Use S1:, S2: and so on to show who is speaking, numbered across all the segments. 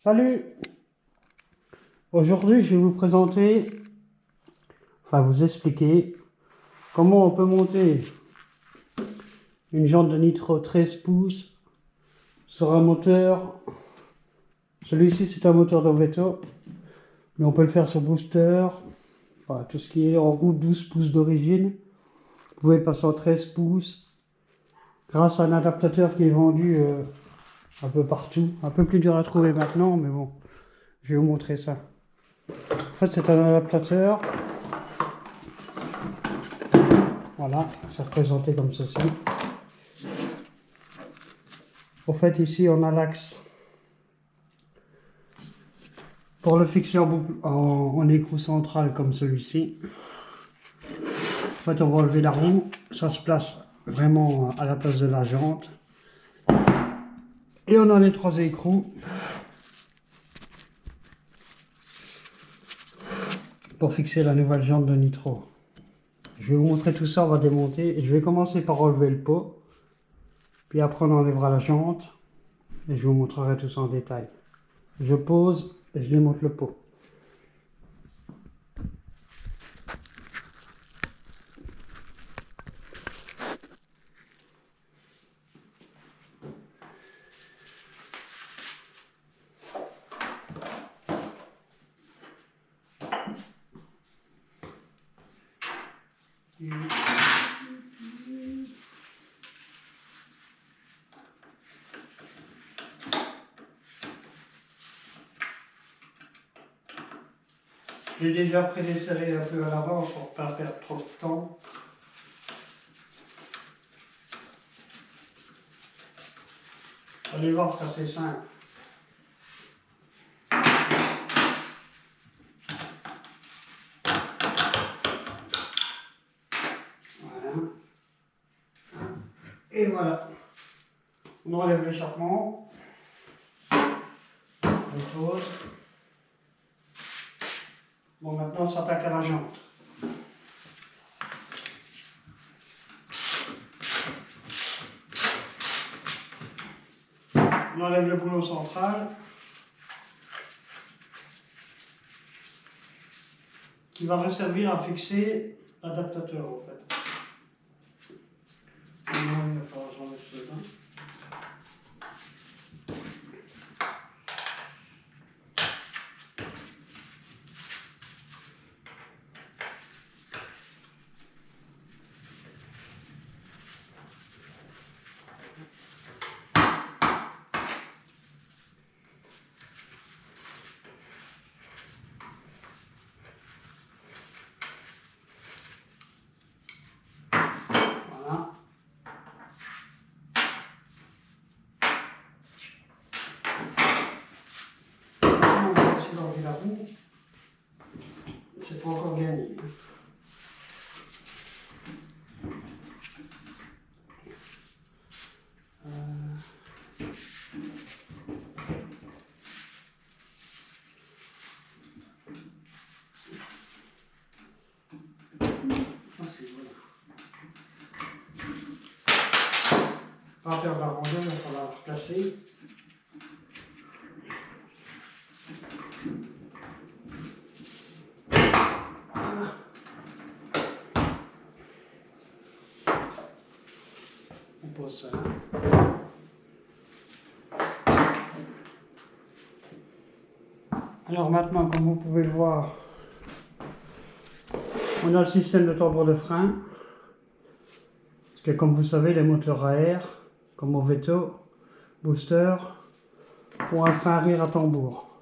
S1: Salut! Aujourd'hui, je vais vous présenter, vous expliquer comment on peut monter une jante de nitro 13 pouces sur un moteur. Celui-ci, c'est un moteur d'Oveto, mais on peut le faire sur booster, tout ce qui est en route 12 pouces d'origine. Vous pouvez passer en 13 pouces grâce à un adaptateur qui est vendu un peu partout. Un peu plus dur à trouver maintenant, mais bon, je vais vous montrer ça. En fait, c'est un adaptateur. Voilà, c'est représenté comme ceci. En fait, ici, on a l'axe pour le fixer en écrou central comme celui-ci. En fait, on va enlever la roue, ça se place vraiment à la place de la jante. Et on a les trois écrous pour fixer la nouvelle jante de nitro. Je vais vous montrer tout ça, on va démonter. Je vais commencer par enlever le pot, puis après on enlèvera la jante et je vous montrerai tout ça en détail. Je pose et je démonte le pot. J'ai déjà prédesserré un peu à l'avance pour ne pas perdre trop de temps. Allez voir, c'est assez simple. Voilà. Et voilà. On enlève l'échappement. On pose. Bon, maintenant on s'attaque à la jante. On enlève le boulot central qui va servir à fixer l'adaptateur en fait. Maintenant, il va falloir que j'enlève cela. Voilà. Maintenant, on va essayer d'enlever la roue. C'est pas encore gagné. Pas perdre la rondelle, il va falloir la replacer. Voilà. On pose ça là. Alors maintenant, comme vous pouvez le voir, on a le système de tambour de frein. Parce que comme vous savez, les moteurs à air, comme Oveto, Booster, ont un frein arrière à tambour.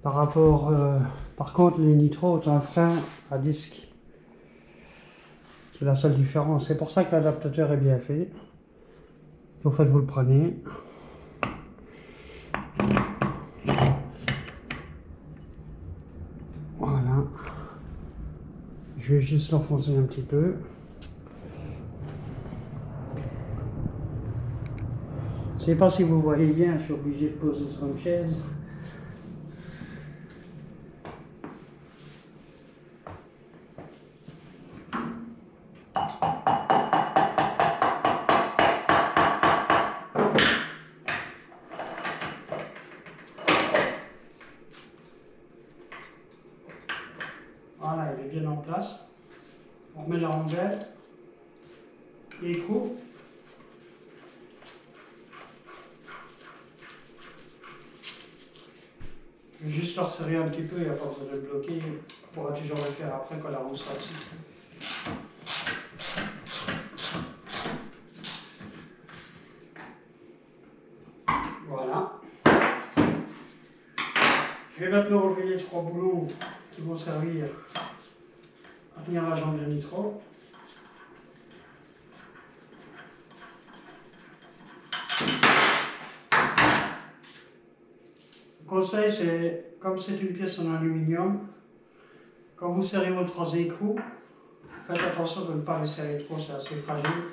S1: Par contre, les nitro ont un frein à disque. C'est la seule différence. C'est pour ça que l'adaptateur est bien fait. En fait, vous le prenez. Voilà. Je vais juste l'enfoncer un petit peu. Je ne sais pas si vous voyez bien, je suis obligé de poser sur une chaise. bien en place. On remet la rondelle, l'écrou. Je vais juste leur serrer un petit peu, il n'y a pas besoin de le bloquer. On pourra toujours le faire après quand la roue sera dessus. Voilà. Je vais maintenant relever les 3 boulons qui vont servir à tenir la jambe de nitro. Le conseil, c'est, comme c'est une pièce en aluminium, quand vous serrez votre 3 écrous, faites attention de ne pas les serrer trop, c'est assez fragile.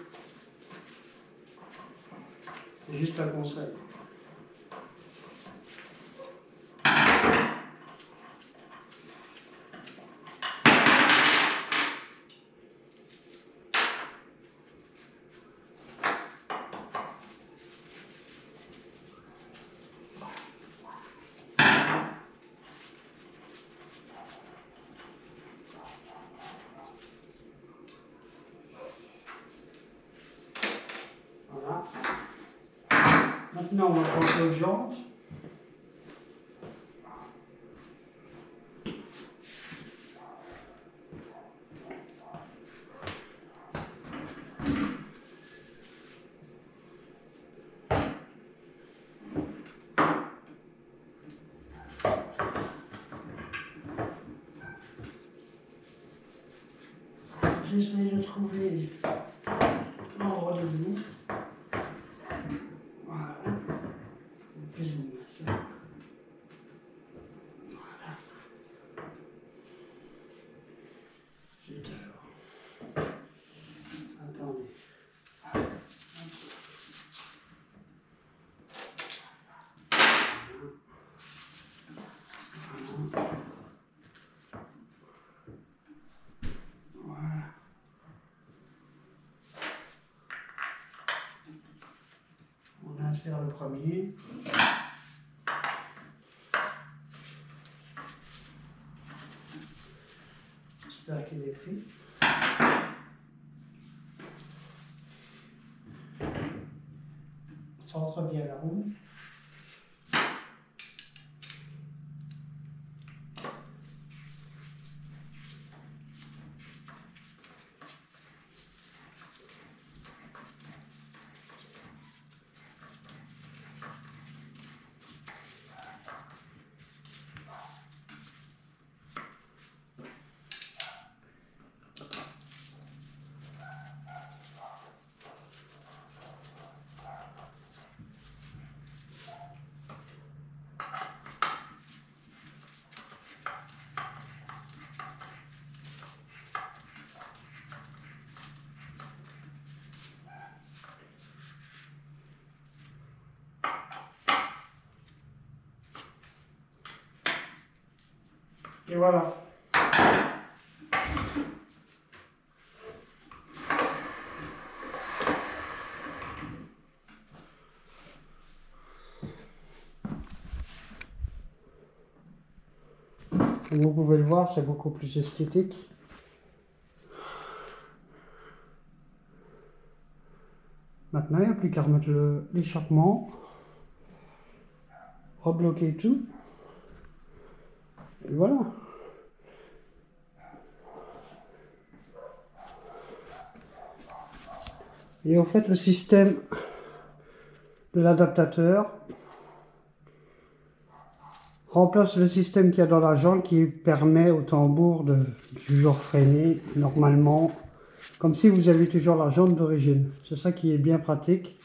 S1: C'est juste un conseil. Voilà. Maintenant, on va penser aux jantes. J'essaie de trouver l'endroit de bout. Voilà. Plus ou moins ça. Voilà. Zut alors. Attendez. Voilà. On insère le premier. J'espère qu'il est pris. Centre bien la roue. Et voilà. Comme vous pouvez le voir, c'est beaucoup plus esthétique. Maintenant, il n'y a plus qu'à remettre l'échappement, rebloquer tout. Et voilà. Et en fait, le système de l'adaptateur remplace le système qu'il y a dans la jante qui permet au tambour de toujours freiner normalement, comme si vous aviez toujours la jante d'origine. C'est ça qui est bien pratique.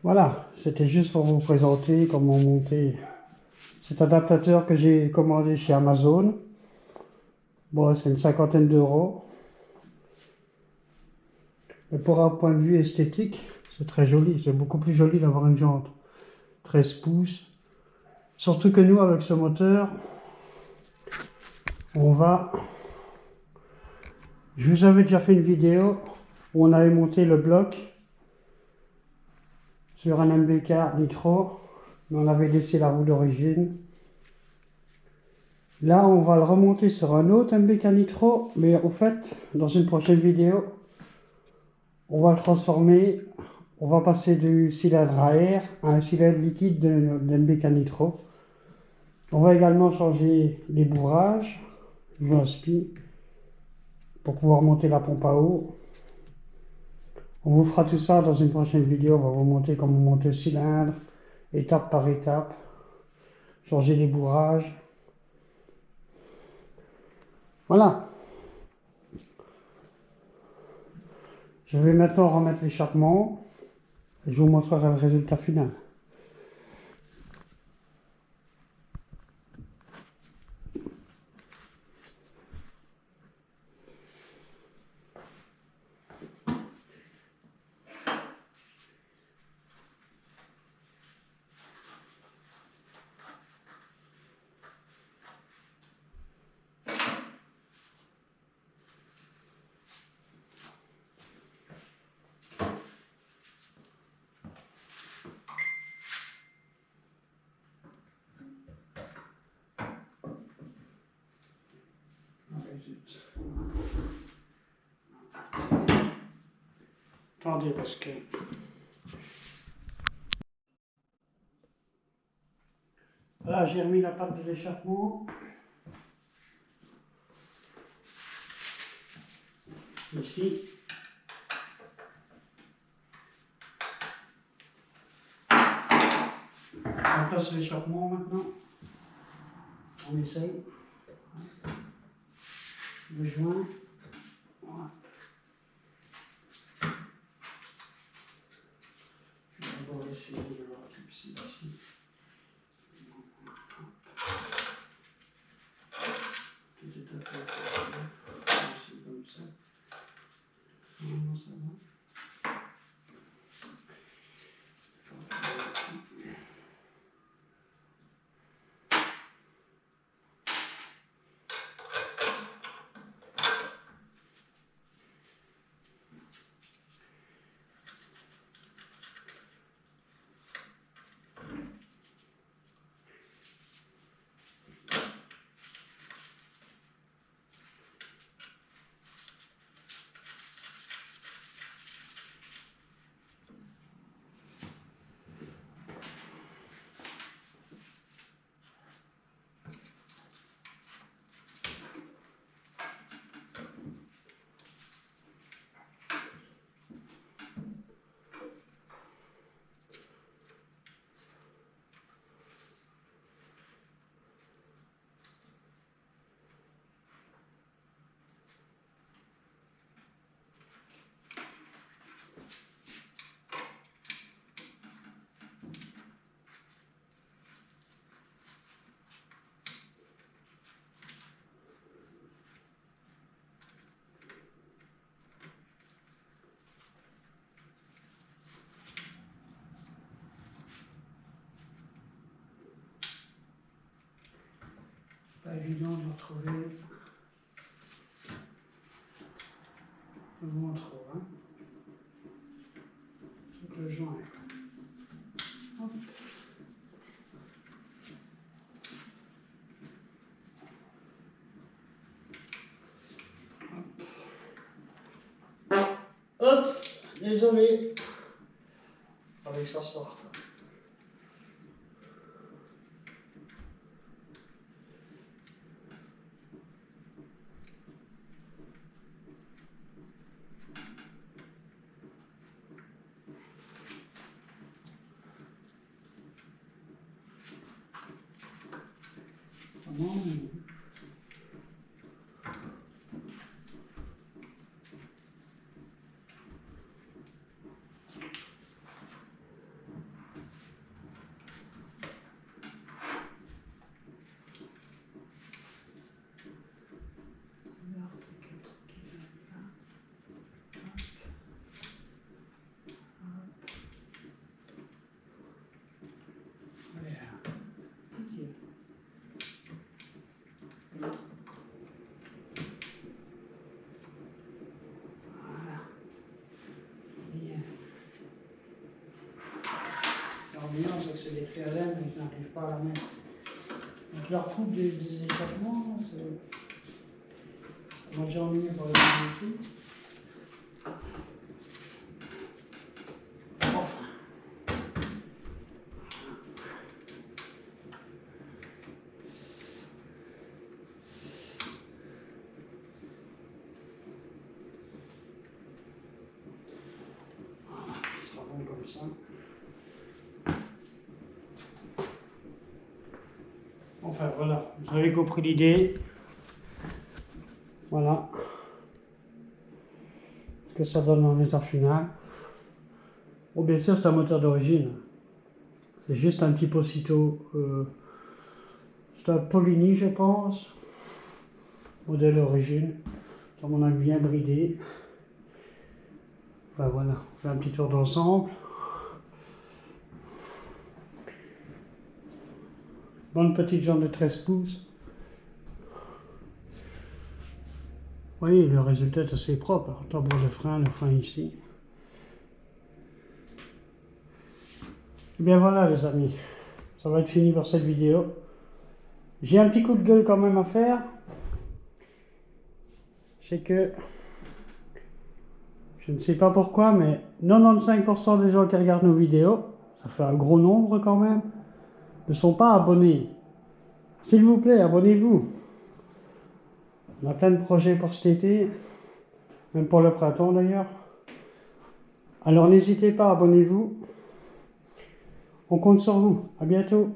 S1: Voilà, c'était juste pour vous présenter comment monter cet adaptateur que j'ai commandé chez Amazon. Bon, c'est une 50aine d'euros. Mais pour un point de vue esthétique, c'est très joli. C'est beaucoup plus joli d'avoir une jante 13 pouces. Surtout que nous, avec ce moteur, je vous avais déjà fait une vidéo où on avait monté le bloc sur un MBK Nitro, mais on avait laissé la roue d'origine. Là, on va le remonter sur un autre MBK Nitro, mais au fait, dans une prochaine vidéo, on va le transformer, on va passer du cylindre à air à un cylindre liquide de MBK Nitro. On va également changer les bourrages, du aspi, pour pouvoir monter la pompe à eau. On vous fera tout ça dans une prochaine vidéo, on va vous montrer comment monter le cylindre, étape par étape, changer les bourrages. Voilà. Je vais maintenant remettre l'échappement et je vous montrerai le résultat final. Attendez parce que... Là, j'ai remis la patte de l'échappement. Ici. On place l'échappement maintenant. On essaye. Le joint. Voilà. Je vais d'abord essayer de voir tout ici. Tout est à fait facile. C'est comme ça. Normalement, ça va. Pas évident de retrouver le moins trop, hein. Donc le joint. Hop. Oups, désolé. Fallait que ça sorte. Comment? C'est que c'est des traits à laine, mais je n'arrive pas à la mettre. Donc la recoupe des échappements, moi j'ai emmené pour les outils. Comme ça. Enfin voilà, vous avez compris l'idée. Voilà ce que ça donne en état final. Bon, bien sûr, c'est un moteur d'origine. C'est juste un petit Posito. C'est un Polini, je pense. Modèle d'origine. Comme on a bien bridé. Ben voilà, on fait un petit tour d'ensemble. Bonne petite jambe de 13 pouces. Vous voyez, le résultat est assez propre. Tambour de frein, le frein ici. Et bien voilà les amis, ça va être fini pour cette vidéo. J'ai un petit coup de gueule quand même à faire. C'est que, je ne sais pas pourquoi, mais 95% des gens qui regardent nos vidéos, ça fait un gros nombre quand même, ne sont pas abonnés. S'il vous plaît, abonnez-vous. On a plein de projets pour cet été, même pour le printemps d'ailleurs. Alors n'hésitez pas, abonnez-vous. On compte sur vous. À bientôt.